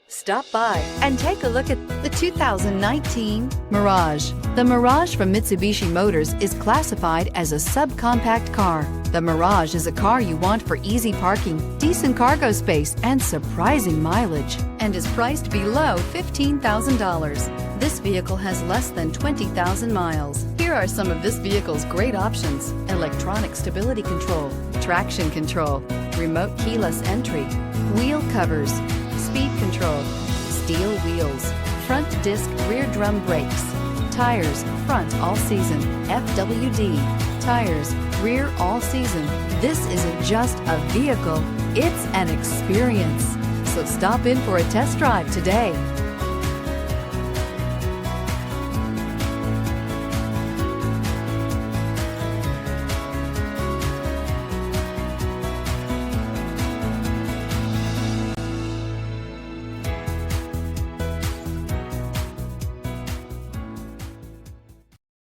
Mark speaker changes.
Speaker 1: Stop by and take a look at the 2019 Mirage. The Mirage from Mitsubishi Motors is classified as a subcompact car. The Mirage is a car you want for easy parking, decent cargo space, and surprising mileage, and is priced below $15,000. This vehicle has less than 20,000 miles. Here are some of this vehicle's great options: electronic stability control, traction control, remote keyless entry, wheel covers, speed control, steel wheels, front disc rear drum brakes, tires front all season, FWD, tires rear all season. This isn't just a vehicle, it's an experience. So stop in for a test drive today.